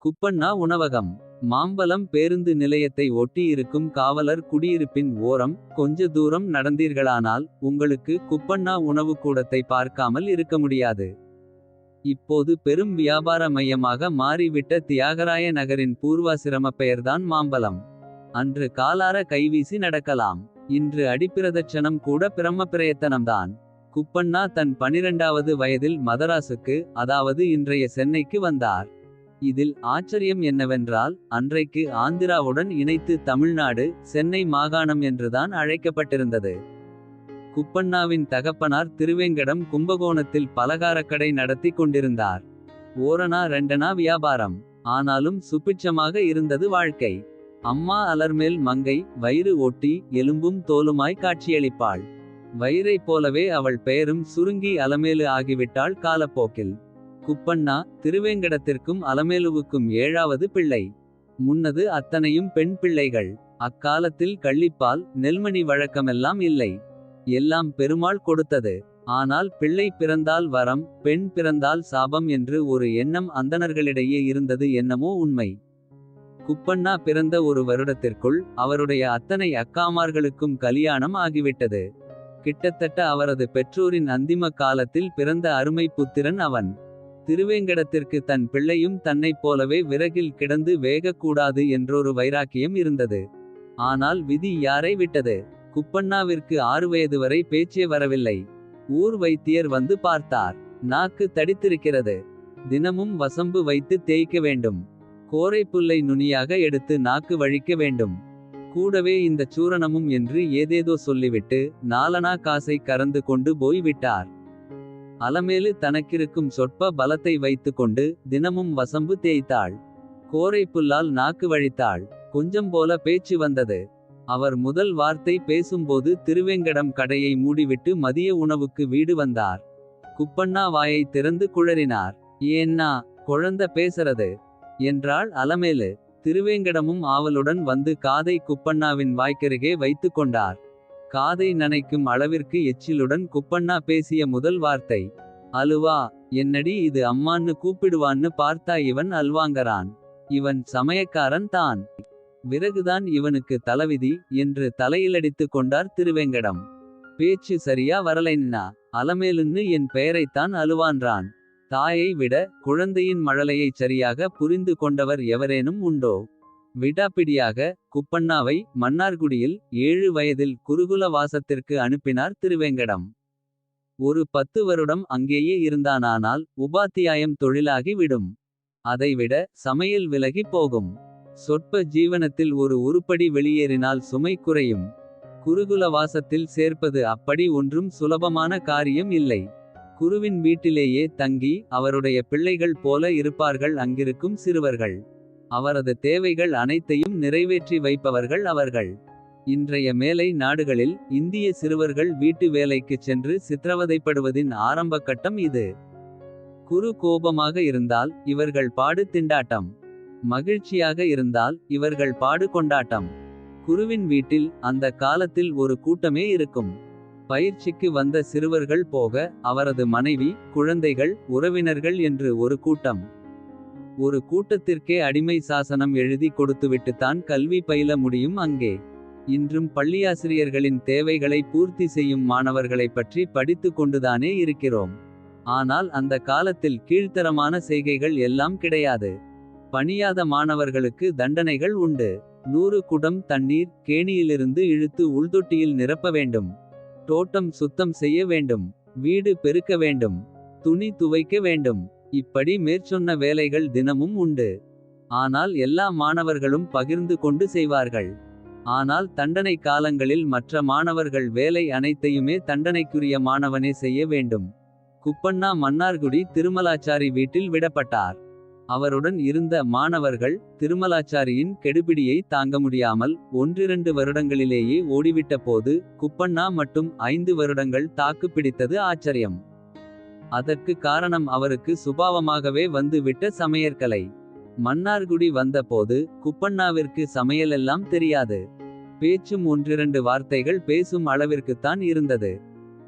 குப்பண்ணா உணவகம். மாம்பலம் பேருந்து நிலையத்தை ஒட்டி இருக்கும் காவலர் குடியிருப்பின் ஓரம். கொஞ்ச தூரம் நடந்தீர்களானால் உங்களுக்கு குப்பண்ணா உணவு கூடத்தை பார்க்காமல் இருக்க முடியாது. இப்போது பெரும் வியாபார மையமாக மாறிவிட்ட தியாகராய நகரின் பூர்வாசிரம பெயர்தான் மாம்பலம். அன்று காலார கைவீசி நடக்கலாம். இன்று அடிப்பிரதட்சணம் கூட பிரம்ம பிரயத்தனம்தான். குப்பண்ணா தன் 12வது வயதில் மதராசுக்கு, அதாவது இன்றைய சென்னைக்கு வந்தார். இதில் ஆச்சரியம் என்னவென்றால், அன்றைக்கு ஆந்திராவுடன் இணைத்து தமிழ்நாடு சென்னை மாகாணம் என்றுதான் அழைக்கப்பட்டிருந்தது. குப்பண்ணாவின் தகப்பனார் திருவேங்கடம் கும்பகோணத்தில் பலகாரக்கடை நடத்தி கொண்டிருந்தார். ஓரணா ரெண்டனா வியாபாரம். ஆனாலும் சுபிட்சமாக இருந்தது வாழ்க்கை. அம்மா அலர்மேல் மங்கை, வயிறு ஒட்டி எலும்பும் தோலுமாய் காட்சியளிப்பாள். வயிறைப் போலவே அவள் பெயரும் சுருங்கி அலமேலு ஆகிவிட்டாள் காலப்போக்கில். குப்பண்ணா திருவேங்கடத்திற்கும் அலமேலுவுக்கும் 7வது பிள்ளை. முன்னது அத்தனையும் பெண் பிள்ளைகள். அக்காலத்தில் கள்ளிப்பால் நெல்மணி வழக்கமெல்லாம் இல்லை. எல்லாம் பெருமாள் கொடுத்தது. ஆனால் பிள்ளை பிறந்தால் வரம், பெண் பிறந்தால் சாபம் என்று ஒரு எண்ணம் அந்தணர்களிடையே இருந்தது என்னமோ உண்மை. குப்பண்ணா பிறந்த ஒரு வருடத்திற்குள் அவருடைய அத்தனை அக்காமார்களுக்கும் கலியாணம் ஆகிவிட்டது. கிட்டத்தட்ட அவரது பெற்றோரின் அந்திம காலத்தில் பிறந்த அருமை புத்திரன் அவன். திருவேங்கடத்திற்கு தன் பிள்ளையும் தன்னைப் போலவே விறகில் கிடந்து வேகக்கூடாது என்றொரு வைராக்கியம் இருந்தது. ஆனால் விதி யாரை விட்டது. குப்பண்ணாவிற்கு 6 வயது வரை பேச்சே வரவில்லை. ஊர் வைத்தியர் வந்து பார்த்தார். நாக்கு தடித்திருக்கிறது. தினமும் வசம்பு வைத்து தேய்க்க வேண்டும். கோரைப்புல்லை நுனியாக எடுத்து நாக்கு வழிக்க வேண்டும். கூடவே இந்த சூரணமும் என்று ஏதேதோ சொல்லிவிட்டு 4 காசை கறந்து கொண்டு போய் விட்டார். அலமேலு தனக்கிருக்கும் சொற்ப பலத்தை வைத்து கொண்டு தினமும் வசம்பு தேய்த்தாள். கோரைப்புல்லால் நாக்கு வழித்தாள். கொஞ்சம் போல பேச்சு வந்தது. அவர் முதல் வார்த்தை பேசும்போது திருவேங்கடம் கடையை மூடிவிட்டு மதிய உணவுக்கு வீடு வந்தார். குப்பண்ணா வாயை திறந்து குழறினார். ஏன்னா குழந்த பேசறது என்றாள் அலமேலு. திருவேங்கடமும் ஆவலுடன் வந்து காதை குப்பண்ணாவின் வாய்க்கருகே வைத்து கொண்டார். காதை நனைக்கும் அளவிற்கு எச்சிலுடன் குப்பண்ணா பேசிய முதல் வார்த்தை, அலுவா. என்னடி இது அம்மான்னு கூப்பிடுவான்னு பார்த்தா இவன் அல்வாங்கறான். இவன் சமயக்காரன் தான். விறகுதான் இவனுக்கு தலவிதி என்று தலையிலடித்து கொண்டார் திருவேங்கடம். பேச்சு சரியா வரலைன்னா அலமேலுன்னு என் பெயரைத்தான் அலுவான்றான். தாயை விட குழந்தையின் மழலையைச் சரியாக புரிந்து கொண்டவர் எவரேனும் உண்டோ. விடாப்பிடியாக குப்பண்ணாவை மன்னார்குடியில் 7 வயதில் குருகுல வாசத்திற்கு அனுப்பினார் திருவேங்கடம். ஒரு 10 வருடம் அங்கேயே இருந்தானானால் உபாத்தியாயம் தொழிலாகி விடும். அதைவிட சமையல் விலகி போகும். சொற்ப ஜீவனத்தில் ஒரு உருப்படி வெளியேறினால் சுமை குறையும். குருகுல வாசத்தில் சேர்ப்பது அப்படி ஒன்றும் சுலபமான காரியம் இல்லை. குருவின் வீட்டிலேயே தங்கி அவருடைய பிள்ளைகள் போல இருப்பார்கள் அங்கிருக்கும் சிறுவர்கள். அவரது தேவைகள் அனைத்தையும் நிறைவேற்றி வைப்பவர்கள் அவர்கள். இன்றைய மேலை நாடுகளில் இந்திய சிறுவர்கள் வீட்டு வேலைக்குச் சென்று சித்திரவதைப்படுவதின் ஆரம்ப கட்டம் இது. குரு கோபமாக இருந்தால் இவர்கள் பாடு திண்டாட்டம். மகிழ்ச்சியாக இருந்தால் இவர்கள் பாடு கொண்டாட்டம். குருவின் வீட்டில் அந்த காலத்தில் ஒரு கூட்டமே இருக்கும். பயிற்சிக்கு வந்த சிறுவர்கள் போக அவரது மனைவி, குழந்தைகள், உறவினர்கள் என்று ஒரு கூட்டம். ஒரு கூட்டத்திற்கே அடிமை சாசனம் எழுதி கொடுத்துவிட்டுத்தான் கல்வி பயில முடியும் அங்கே. இன்றும் பள்ளியாசிரியர்களின் தேவைகளை பூர்த்தி செய்யும் மாணவர்களைப் பற்றி படித்து கொண்டுதானே இருக்கிறோம். ஆனால் அந்த காலத்தில் கீழ்த்தரமான செய்கைகள் எல்லாம் கிடையாது. பணியாத மாணவர்களுக்கு தண்டனைகள் உண்டு. 100 குடம் தண்ணீர் கேணியிலிருந்து இழுத்து உள்தொட்டியில் நிரப்ப வேண்டும். தோட்டம் சுத்தம் செய்ய வேண்டும். வீடு பெருக்க வேண்டும். துணி துவைக்க வேண்டும். இப்படி மேற்சொன்ன வேலைகள் தினமும் உண்டு. ஆனால் எல்லா மாணவர்களும் பகிர்ந்து கொண்டு செய்வார்கள். ஆனால் தண்டனை காலங்களில் மற்ற மாணவர்கள் வேலை அனைத்தையுமே தண்டனைக்குரிய மாணவனே செய்ய வேண்டும். குப்பண்ணா மன்னார்குடி திருமலாச்சாரி வீட்டில் விடப்பட்டார். அவருடன் இருந்த மாணவர்கள் திருமலாச்சாரியின் கெடுபிடியை தாங்க முடியாமல் 1-2 வருடங்களிலேயே ஓடிவிட்ட போது குப்பண்ணா மட்டும் 5 வருடங்கள் தாக்கு பிடித்தது ஆச்சரியம். அதற்கு காரணம் அவருக்கு சுபாவமாகவே வந்து விட்ட சமையற்கலை. மன்னார்குடி வந்த போது குப்பண்ணாவிற்கு சமையலெல்லாம் தெரியாது. பேச்சும் 1-2 வார்த்தைகள் பேசும் அளவிற்குத்தான் இருந்தது.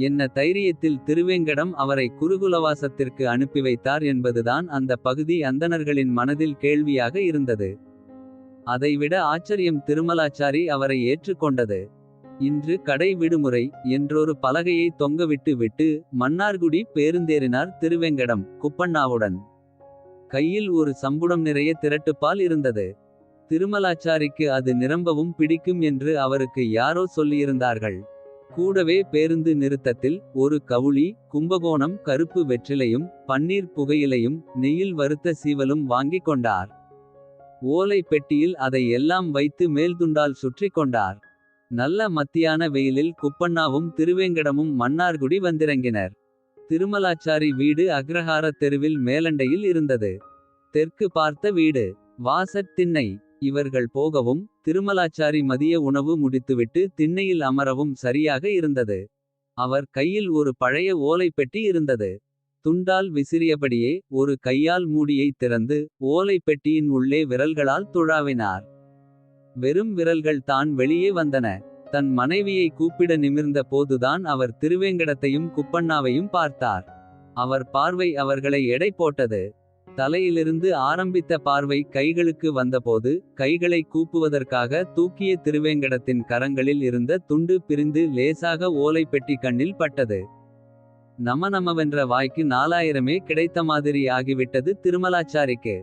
என்ன தைரியத்தில் திருவேங்கடம் அவரை குருகுலவாசத்திற்கு அனுப்பி வைத்தார் என்பதுதான் அந்த பகுதி அந்தணர்களின் மனதில் கேள்வியாக இருந்தது. அதைவிட ஆச்சரியம் திருமலாச்சாரி அவரை ஏற்றுக்கொண்டது. இன்று கடை விடுமுறை என்றொரு பலகையை தொங்கவிட்டு விட்டு மன்னார்குடி பேருந்தேறினார் திருவேங்கடம் குப்பண்ணாவுடன். கையில் ஒரு சம்புடம் நிறைய திரட்டுப்பால் இருந்தது. திருமலாச்சாரிக்கு அது நிரம்பவும் பிடிக்கும் என்று அவருக்கு யாரோ சொல்லியிருந்தார்கள். கூடவே பேருந்து நிறுத்தத்தில் ஒரு கவுளி கும்பகோணம் கருப்பு வெற்றிலையும் பன்னீர் புகையிலையும் நெய்யில் வறுத்த சீவலும் வாங்கிக் கொண்டார். ஓலை பெட்டியில் அதை எல்லாம் வைத்து மேல்துண்டால் சுற்றி கொண்டார். நல்ல மத்தியான வெயிலில் குப்பண்ணாவும் திருவேங்கடமும் மன்னார்குடி வந்திறங்கினர். திருமலாச்சாரி வீடு அக்ரஹார தெருவில் மேலண்டையில் இருந்தது. தெற்கு பார்த்த வீடு, வாசற் திண்ணை. இவர்கள் போகவும் திருமலாச்சாரி மதிய உணவு முடித்துவிட்டு திண்ணையில் அமரவும் சரியாக இருந்தது. அவர் கையில் ஒரு பழைய ஓலை பெட்டி இருந்தது. துண்டால் விசிறியபடியே ஒரு கையால் மூடியை திறந்து ஓலை பெட்டியின் உள்ளே விரல்களால் துழாவினார். வெறும் விரல்கள் தான் வெளியே வந்தன. தன் மனைவியை கூப்பிட நிமிர்ந்த போதுதான் அவர் திருவேங்கடத்தையும் குப்பண்ணாவையும் பார்த்தார். அவர் பார்வை அவர்களை எடை போட்டது. தலையிலிருந்து ஆரம்பித்த பார்வை கைகளுக்கு வந்தபோது கைகளை கூப்புவதற்காக தூக்கிய திருவேங்கடத்தின் கரங்களில் இருந்த துண்டு பிரிந்து லேசாக ஓலை பெட்டி கண்ணில் பட்டது. நமவென்ற வாய்க்கு 4000மே கிடைத்த மாதிரி ஆகிவிட்டது திருமலாச்சாரிக்கு.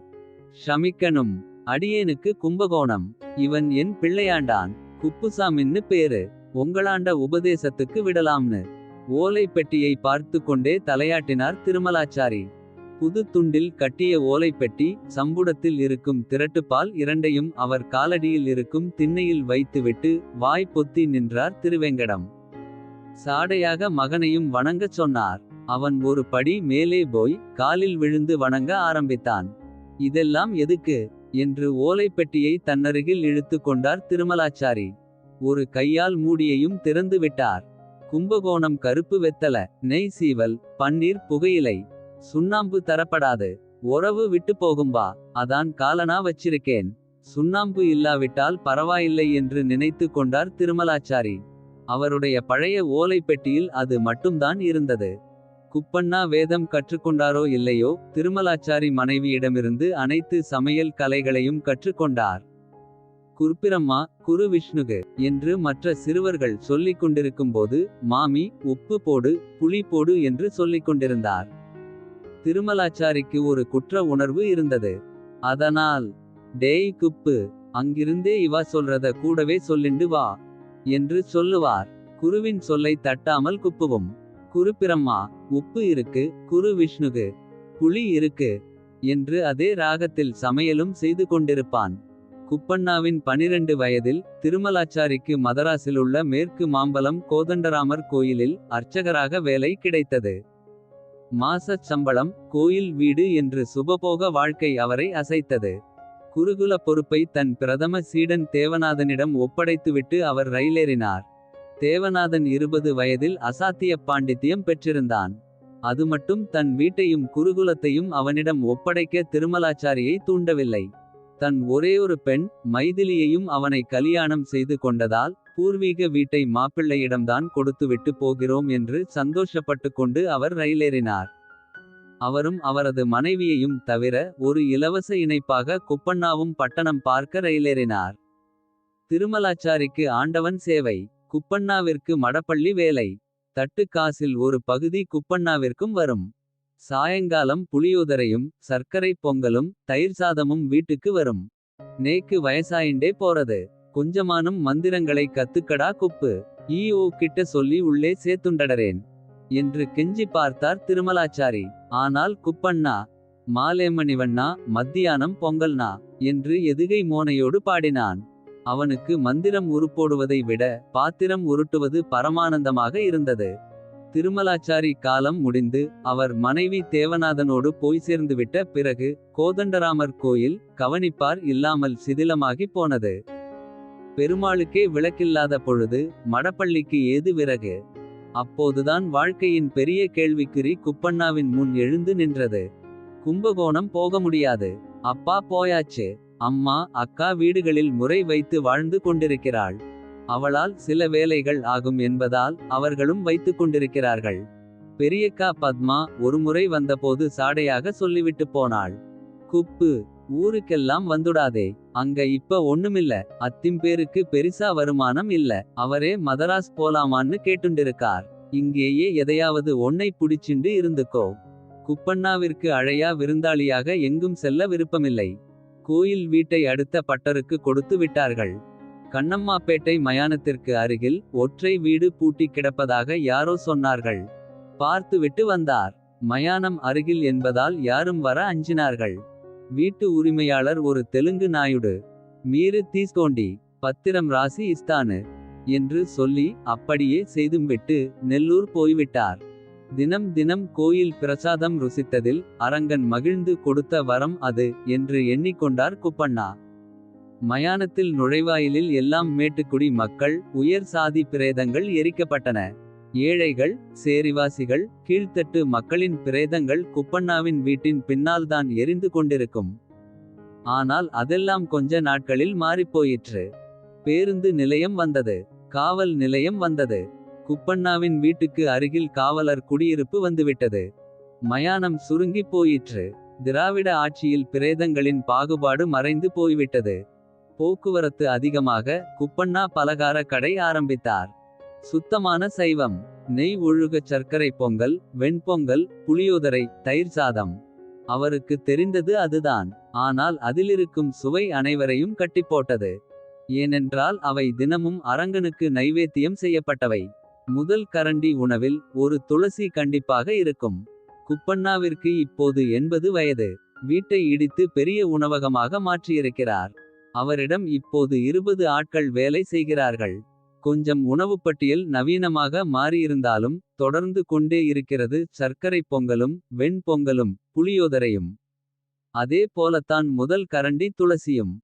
ஷமிக்கனும், அடியேனுக்கு கும்பகோணம். இவன் என் பிள்ளையாண்டான். குப்புசாமின்னு பேரு. உங்களாண்ட உபதேசத்துக்கு விடலாம்னு. ஓலை பெட்டியை பார்த்து கொண்டே தலையாட்டினார் திருமலாச்சாரி. புது துண்டில் கட்டிய ஓலை பெட்டி சம்புடத்தில் இருக்கும் திரட்டுப்பால் இரண்டையும் அவர் காலடியில் இருக்கும் திண்ணையில் வைத்துவிட்டு வாய் பொத்தி நின்றார் திருவேங்கடம். சாடையாக மகனையும் வணங்கச் சொன்னார். அவன் ஒரு படி மேலே போய் காலில் விழுந்து வணங்க ஆரம்பித்தான். இதெல்லாம் எதுக்கு என்று ஓலைப்பெட்டியை தன்னருகில் இழுத்து கொண்டார் திருமலாச்சாரி. ஒரு கையால் மூடியையும் திறந்து விட்டார். கும்பகோணம் கருப்பு வெத்தல, நெய் சீவல், பன்னீர் புகையிலை, சுண்ணாம்பு தரப்படாது. உறவு விட்டு போகும்பா, அதான் காலனா வச்சிருக்கேன். சுண்ணாம்பு இல்லாவிட்டால் பரவாயில்லை என்று நினைத்து கொண்டார் திருமலாச்சாரி. அவருடைய பழைய ஓலை பெட்டியில் அது மட்டும்தான் இருந்தது. குப்பண்ணா வேதம் கற்றுக்கொண்டாரோ இல்லையோ திருமலாச்சாரி மனைவியிடமிருந்து அனைத்து சமையல் கலைகளையும் கற்றுக்கொண்டார். குருப்பிரம்மா, குரு விஷ்ணுகு என்று மற்ற சிறுவர்கள் சொல்லிக் கொண்டிருக்கும்போது மாமி உப்பு போடு புளி போடு என்று சொல்லிக் கொண்டிருந்தார். திருமலாச்சாரிக்கு ஒரு குற்ற உணர்வு இருந்தது. அதனால் டேய் குப்பு, அங்கிருந்தே இவா சொல்றத கூடவே சொல்லிண்டு வா என்று சொல்லுவார். குருவின் சொல்லை தட்டாமல் குப்புவும். குருப்பிரம்மா, உப்பு இருக்கு, குரு விஷ்ணுகு புளி இருக்கு என்று அதே ராகத்தில் சமையலும் செய்து கொண்டிருப்பான். குப்பண்ணாவின் 12 வயதில் திருமலாச்சாரிக்கு மதராசிலுள்ள மேற்கு மாம்பலம் கோதண்டராமர் கோயிலில் அர்ச்சகராக வேலை கிடைத்தது. மாசச் சம்பளம், கோயில் வீடு என்று சுபபோக வாழ்க்கை அவரை அசைத்தது. குருகுல பொறுப்பை தன் பிரதம சீடன் தேவநாதனிடம் ஒப்படைத்துவிட்டு அவர் ரயிலேறினார். தேவநாதன் 20 வயதில் அசாத்திய பாண்டித்யம் பெற்றிருந்தான். அது மட்டும் தன் வீட்டையும் குருகுலத்தையும் அவனிடம் ஒப்படைக்க திருமலாச்சாரியை தூண்டவில்லை. தன் ஒரேயொரு பெண் மைதிலியையும் அவனை கலியாணம் செய்து கொண்டதால் பூர்வீக வீட்டை மாப்பிள்ளையிடம்தான் கொடுத்துவிட்டு போகிறோம் என்று சந்தோஷப்பட்டு கொண்டு அவர் ரயிலேறினார். அவரும் அவரது மனைவியையும் தவிர ஒரு இலவச இணைப்பாக குப்பண்ணாவும் பட்டணம் பார்க்க ரயிலேறினார். திருமலாச்சாரிக்கு ஆண்டவன் சேவை, குப்பண்ணாவிற்கு மடப்பள்ளி வேலை. தட்டு காசில் ஒரு பகுதி குப்பண்ணாவிற்கும் வரும். சாயங்காலம் புளியோதரையும் சர்க்கரை பொங்கலும் தயிர் சாதமும் வீட்டுக்கு வரும். நேக்கு வயசாயிண்டே போறது. கொஞ்சமானும் மந்திரங்களை கத்துக்கடா குப்பு. ஈஓ கிட்ட சொல்லி உள்ளே சேத்துண்டடரேன் என்று கெஞ்சி பார்த்தார் திருமலாச்சாரி. ஆனால் குப்பண்ணா, மாலேமணிவண்ணா, மத்தியானம் பொங்கல்னா என்று எதுகை மோனையோடு பாடினான். அவனுக்கு மந்திரம் உருப்போடுவதை விட பாத்திரம் உருட்டுவது பரமானந்தமாக இருந்தது. திருமலாச்சாரி காலம் முடிந்து அவர் மனைவி தேவநாதனோடு போய் சேர்ந்துவிட்ட பிறகு கோதண்டராமர் கோயில் கவனிப்பார் இல்லாமல் சிதிலமாகி போனது. பெருமாளுக்கே விளக்கில்லாத பொழுது மடப்பள்ளிக்கு ஏது விறகு? அப்போதுதான் வாழ்க்கையின் பெரிய கேள்விக்குறி குப்பண்ணாவின் முன் எழுந்து நின்றது. கும்பகோணம் போக முடியாது. அப்பா போயாச்சு. அம்மா அக்கா வீடுகளில் முறை வைத்து வாழ்ந்து கொண்டிருக்கிறாள். அவளால் சில வேலைகள் ஆகும் என்பதால் அவர்களும் வைத்துக் கொண்டிருக்கிறார்கள். பெரியக்கா பத்மா ஒருமுறை வந்தபோது சாடையாக சொல்லிவிட்டு போனாள். குப்பு, ஊருக்கெல்லாம் வந்துடாதே. அங்க இப்ப ஒண்ணுமில்ல. அத்திம்பேருக்கு பெரிசா வருமானம் இல்ல. அவரே மதராஸ் போலாமான்னு கேட்டுண்டிருக்கார். இங்கேயே எதையாவது ஒன்னை புடிச்சிண்டு இருந்துக்கோ. குப்பண்ணாவிற்கு அழையா விருந்தாளியாக எங்கும் செல்ல விருப்பமில்லை. கோயில் வீட்டை அடுத்த பட்டருக்கு கொடுத்து விட்டார்கள். கண்ணம்மாப்பேட்டை மயானத்திற்கு அருகில் ஒற்றை வீடு பூட்டி கிடப்பதாக யாரோ சொன்னார்கள். பார்த்துவிட்டு வந்தார். மயானம் அருகில் என்பதால் யாரும் வர அஞ்சினார்கள். வீட்டு உரிமையாளர் ஒரு தெலுங்கு நாயுடு. மீரு தீஸ்கோண்டி, பத்திரம் ராசி இஸ்தானு என்று சொல்லி அப்படியே செய்தும்விட்டு நெல்லூர் போய்விட்டார். தினம் தினம் கோயில் பிரசாதம் ருசித்ததில் அரங்கன் மகிழ்ந்து கொடுத்த வரம் அது என்று எண்ணிக்கொண்டார் குப்பண்ணா. மயானத்தில் நுழைவாயிலில் எல்லாம் மேட்டுக்குடி மக்கள், உயர் சாதி பிரேதங்கள் எரிக்கப்பட்டன. ஏழைகள், சேரிவாசிகள், கீழ்த்தட்டு மக்களின் பிரேதங்கள் குப்பண்ணாவின் வீட்டின் பின்னால்தான் எரிந்து கொண்டிருக்கும். ஆனால் அதெல்லாம் கொஞ்ச நாட்களில் மாறிப்போயிற்று. பேருந்து நிலையம் வந்தது. காவல் நிலையம் வந்தது. குப்பண்ணாவின் வீட்டுக்கு அருகில் காவலர் குடியிருப்பு வந்துவிட்டது. மயானம் சுருங்கி போயிற்று. திராவிட ஆட்சியில் பிரேதங்களின் பாகுபாடு மறைந்து போய்விட்டது. போக்குவரத்து அதிகமாக குப்பண்ணா பலகார கடை ஆரம்பித்தார். சுத்தமான சைவம். நெய் ஒழுக சர்க்கரை பொங்கல், வெண்பொங்கல், புளியோதரை, தயிர் சாதம். அவருக்கு தெரிந்தது அதுதான். ஆனால் அதிலிருக்கும் சுவை அனைவரையும் கட்டிப்போட்டது. ஏனென்றால் அவை தினமும் அரங்கனுக்கு நைவேத்தியம் செய்யப்பட்டவை. முதல் கரண்டி உணவில் ஒரு துளசி கண்டிப்பாக இருக்கும். குப்பண்ணாவிற்கு இப்போது 80 வயது. வீட்டை இடித்து பெரிய உணவகமாக மாற்றியிருக்கிறார். அவரிடம் இப்போது 20 ஆட்கள் வேலை செய்கிறார்கள். கொஞ்சம் உணவுப்பட்டியல் நவீனமாக மாறியிருந்தாலும் தொடர்ந்து கொண்டே இருக்கிறது சர்க்கரை பொங்கலும், வெண்பொங்கலும், புளியோதரையும். அதே போலத்தான் முதல் கரண்டி துளசியும்.